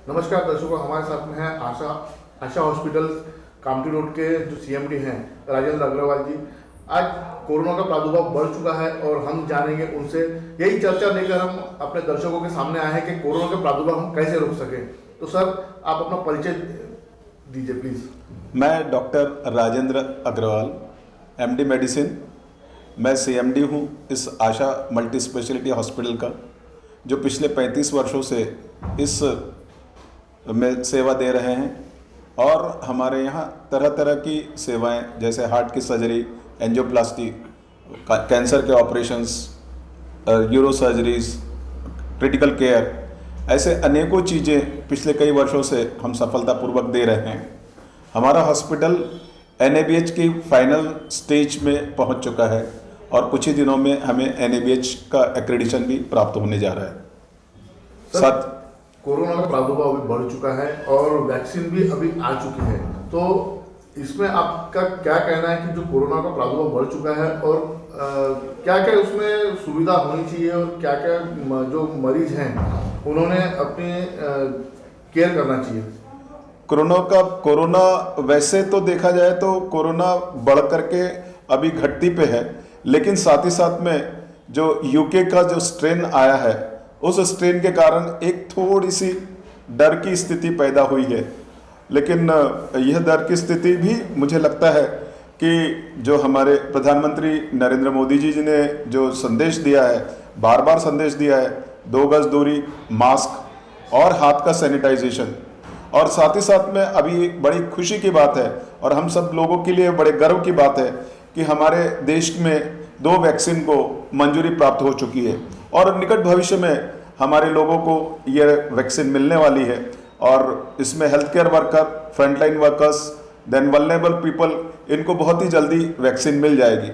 नमस्कार दर्शकों, हमारे साथ में है आशा हॉस्पिटल कामठी रोड के जो सीएमडी हैं राजेंद्र अग्रवाल जी। आज कोरोना का प्रादुर्भाव बढ़ चुका है और हम जानेंगे उनसे, यही चर्चा लेकर हम अपने दर्शकों के सामने आए हैं कि कोरोना का प्रादुर्भाव हम कैसे रोक सकें। तो सर, आप अपना परिचय दीजिए प्लीज। मैं doctor Rajendra Agarwal, MD medicine. मैं सीएमडी हूँ इस आशा मल्टी स्पेशलिटी हॉस्पिटल का, जो पिछले 35 वर्षों से इस में सेवा दे रहे हैं। और हमारे यहाँ तरह तरह की सेवाएं, जैसे हार्ट की सर्जरी, एंजियोप्लास्टी, कैंसर के operations, euro surgeries, critical care, ऐसे अनेकों चीज़ें पिछले कई वर्षों से हम सफलतापूर्वक दे रहे हैं। हमारा हॉस्पिटल NABH की फाइनल स्टेज में पहुंच चुका है और कुछ ही दिनों में हमें NABH का एक्रेडिशन भी प्राप्त होने जा रहा है। साथ कोरोना का प्रादुर्भाव अभी बढ़ चुका है और वैक्सीन भी अभी आ चुकी है, तो इसमें आपका क्या कहना है कि जो कोरोना का प्रादुर्भाव बढ़ चुका है और क्या क्या उसमें सुविधा होनी चाहिए और क्या क्या जो मरीज हैं उन्होंने अपनी केयर करना चाहिए? कोरोना वैसे तो देखा जाए तो कोरोना बढ़ करके अभी घटती पे है, लेकिन साथ ही साथ में जो UK का जो स्ट्रेन आया है, उस स्ट्रेन के कारण एक थोड़ी सी डर की स्थिति पैदा हुई है। लेकिन यह डर की स्थिति भी मुझे लगता है कि जो हमारे प्रधानमंत्री नरेंद्र मोदी जी ने जो संदेश दिया है, बार बार संदेश दिया है, 2 गज दूरी, मास्क और हाथ का सैनिटाइजेशन, और साथ ही साथ में अभी बड़ी खुशी की बात है और हम सब लोगों के लिए बड़े गर्व की बात है कि हमारे देश में 2 वैक्सीन को मंजूरी प्राप्त हो चुकी है और निकट भविष्य में हमारे लोगों को ये वैक्सीन मिलने वाली है। और इसमें health care worker, frontline workers, then vulnerable people, इनको बहुत ही जल्दी वैक्सीन मिल जाएगी।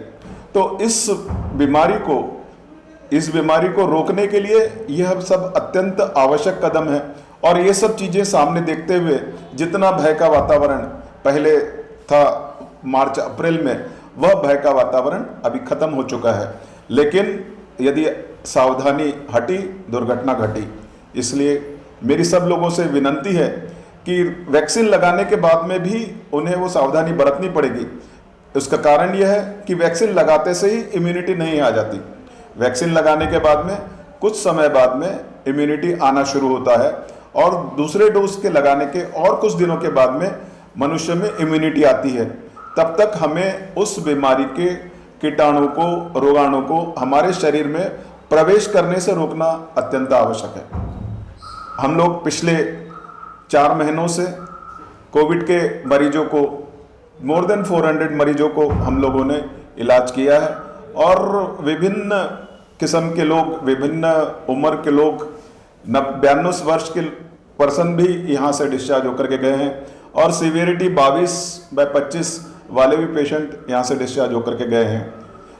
तो इस बीमारी को रोकने के लिए यह सब अत्यंत आवश्यक कदम है। और ये सब चीज़ें सामने देखते हुए जितना भय का वातावरण पहले था मार्च अप्रैल में, वह भय का वातावरण अभी खत्म हो चुका है। लेकिन यदि सावधानी हटी, दुर्घटना घटी। इसलिए मेरी सब लोगों से विनती है कि वैक्सीन लगाने के बाद में भी उन्हें वो सावधानी बरतनी पड़ेगी। उसका कारण यह है कि वैक्सीन लगाते से ही इम्यूनिटी नहीं आ जाती। वैक्सीन लगाने के बाद में कुछ समय बाद में इम्यूनिटी आना शुरू होता है और दूसरे डोज के लगाने के और कुछ दिनों के बाद में मनुष्य में इम्यूनिटी आती है। तब तक हमें उस बीमारी के कीटाणु को, रोगाणु को हमारे शरीर में प्रवेश करने से रोकना अत्यंत आवश्यक है। हम लोग पिछले 4 महीनों से कोविड के मरीजों को, मोर देन 400 मरीजों को हम लोगों ने इलाज किया है और विभिन्न किस्म के लोग, विभिन्न उम्र के लोग, 92 वर्ष के पर्सन भी यहाँ से डिस्चार्ज होकर के गए हैं और सीवियरिटी 22/25 वाले भी पेशेंट यहाँ से डिस्चार्ज होकर के गए हैं।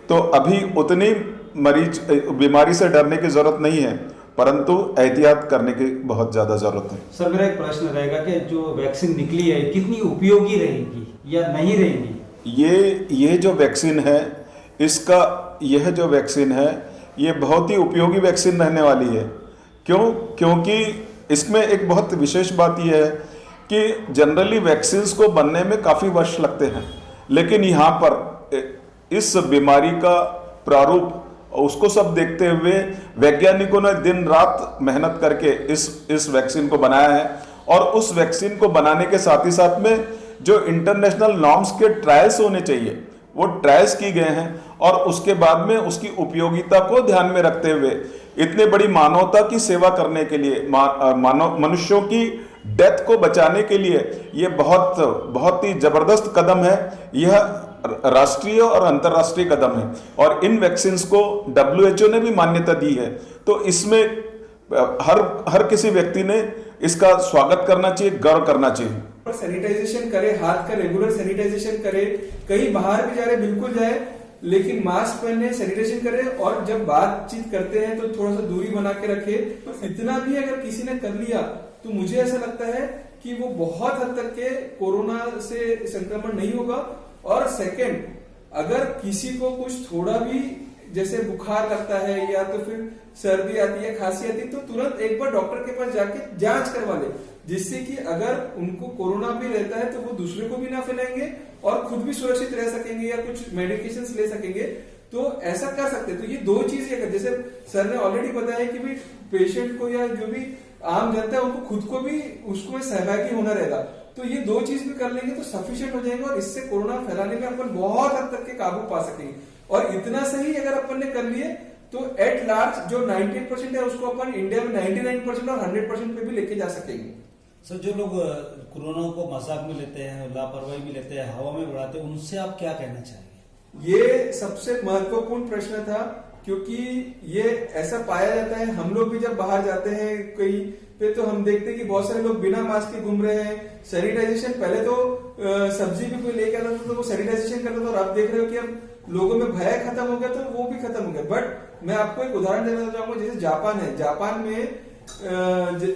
तो अभी उतनी बीमारी से डरने की ज़रूरत नहीं है, परंतु एहतियात करने की बहुत ज़्यादा ज़रूरत है। सर, मेरा एक प्रश्न रहेगा कि जो वैक्सीन निकली है कितनी उपयोगी रहेगी या नहीं रहेगी? ये जो वैक्सीन है, यह जो वैक्सीन है ये बहुत ही उपयोगी वैक्सीन रहने वाली है। क्यों? क्योंकि इसमें एक बहुत विशेष बात यह है कि जनरली वैक्सीन्स को बनने में काफ़ी वर्ष लगते हैं, लेकिन यहाँ पर इस बीमारी का प्रारूप, उसको सब देखते हुए वैज्ञानिकों ने दिन रात मेहनत करके इस वैक्सीन को बनाया है। और उस वैक्सीन को बनाने के साथ ही साथ में जो इंटरनेशनल नॉर्म्स के ट्रायल्स होने चाहिए, वो ट्रायल्स की गए हैं और उसके बाद में उसकी उपयोगिता को ध्यान में रखते हुए इतने बड़ी मानवता की सेवा करने के लिए, मनुष्यों की डेथ को बचाने के लिए ये बहुत ही जबरदस्त कदम है। यह राष्ट्रीय और अंतर्राष्ट्रीय कदम है और इन वैक्सीन्स को WHO ने भी मान्यता दी है। तो इसमें हर किसी व्यक्ति ने इसका स्वागत करना चाहिए, गर्व करना चाहिए। सैनिटाइजेशन करे, हाथ का रेगुलर सैनिटाइजेशन करे, कहीं बाहर भी जा रहे बिल्कुल जाए, लेकिन मास्क पहने, सैनिटाइजेशन करे और जब बातचीत करते हैं तो थोड़ा सा दूरी बना के रखे। तो इतना भी अगर किसी ने कर लिया तो मुझे ऐसा लगता है कि वो बहुत हद तक के कोरोना से संक्रमण नहीं होगा। और सेकंड, अगर किसी को कुछ थोड़ा भी जैसे बुखार लगता है या तो फिर सर्दी आती है, खांसी आती है, तो तुरंत एक बार डॉक्टर के पास जाके जांच करवा ले। जिससे कि अगर उनको कोरोना भी रहता है तो वो दूसरे को भी ना फैलाएंगे और खुद भी सुरक्षित रह सकेंगे या कुछ मेडिकेशन ले सकेंगे। तो ऐसा कर सकते हैं। तो ये दो चीज अगर जैसे सर ने ऑलरेडी बताया कि भाई पेशेंट को या जो भी आम जनता है उनको खुद को भी उसको सहभागी होना रहेगा, तो ये दो चीज भी कर लेंगे तो सफिशिएंट हो जाएंगे और इससे कोरोना फैलाने में अपन बहुत हद तक के काबू पा सकेंगे। और इतना सही अगर अपन ने कर लिए तो एट लार्ज जो 98% है उसको अपन इंडिया में 99% और 100% पे भी लेके जा सकेंगे। सर, जो लोग कोरोना को मजाक में लेते हैं, लापरवाही भी लेते हैं, हवा में उड़ाते हैं, उनसे आप क्या कहना चाहेंगे? ये सबसे महत्वपूर्ण प्रश्न था, क्योंकि ये ऐसा पाया जाता है। हम लोग भी जब बाहर जाते हैं कहीं पे तो हम देखते हैं कि बहुत सारे लोग बिना मास्क के घूम रहे हैं। सैनिटाइजेशन पहले तो सब्जी भी कोई लेके आता था तो वो सैनिटाइजेशन करता था, और आप देख रहे हो कि अब लोगों में भय खत्म हो गया तो वो भी खत्म हो गया। बट मैं आपको एक उदाहरण देना चाहूंगा, जैसे जापान है।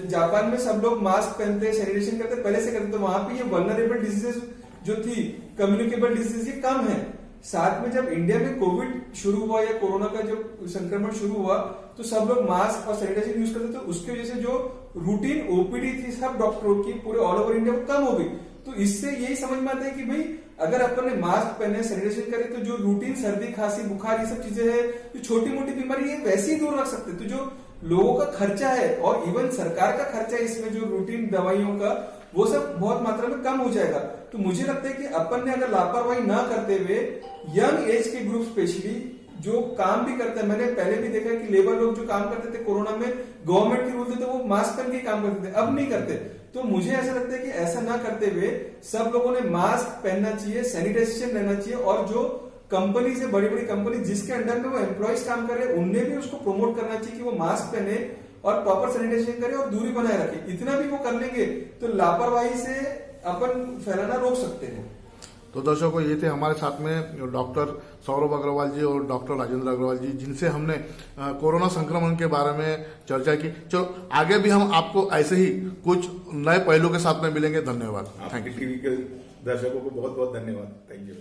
जापान में सब लोग मास्क पहनते हैं, सैनिटाइजेशन करते पहले से करते, तो वहां पे ये वल्नरेबल डिजीजेस जो थी, कम्युनिकेबल डिजीज, ये कम है। साथ में जब इंडिया में कोविड शुरू हुआ या कोरोना का जब संक्रमण शुरू हुआ तो सब लोग मास्क और सैनिटाइजर यूज करते थे, तो उसकी वजह से जो रूटीन ओपीडी थी सब डॉक्टरों की पूरे ऑल ओवर इंडिया में कम हो गई। तो इससे यही समझ में आता है कि भाई अगर अपन ने मास्क पहने, सैनिटाइजेशन करे, तो जो रूटीन सर्दी खांसी बुखार ये सब चीजें है, जो छोटी मोटी बीमारी है वैसे ही दूर रख सकते हैं। तो जो लोगों का खर्चा है और इवन सरकार का खर्चा है इसमें, जो रूटीन दवाइयों का, वो सब बहुत मात्रा में कम हो जाएगा। तो मुझे लगता है कि अपन ने अगर लापरवाही ना करते हुए यंग एज के ग्रुप स्पेशली जो काम भी करते हैं, मैंने पहले भी देखा कि लेबर लोग जो काम करते थे कोरोना में, गवर्नमेंट के रूल थे तो वो मास्क पहन के काम करते थे, अब नहीं करते। तो मुझे ऐसा लगता है कि ऐसा ना करते हुए सब लोगों ने मास्क पहनना चाहिए, सैनिटाइजेशन रहना चाहिए, और जो कंपनी से बड़ी बड़ी कंपनी जिसके अंडर में वो एम्प्लॉइज काम कर रहे हैं उनने भी उसको प्रमोट करना चाहिए कि वो मास्क पहने और प्रॉपर सैनिटाइजेशन करे और दूरी बनाए रखे। इतना भी वो कर लेंगे तो लापरवाही से अपन फैलाना रोक सकते हैं। तो दर्शकों, ये थे हमारे साथ में डॉक्टर सौरभ अग्रवाल जी और डॉक्टर राजेंद्र अग्रवाल जी, जिनसे हमने कोरोना संक्रमण के बारे में चर्चा की। चलो आगे भी हम आपको ऐसे ही कुछ नए पहलू के साथ में मिलेंगे। धन्यवाद। Thank you. टीवी के दर्शकों को बहुत बहुत धन्यवाद। Thank you.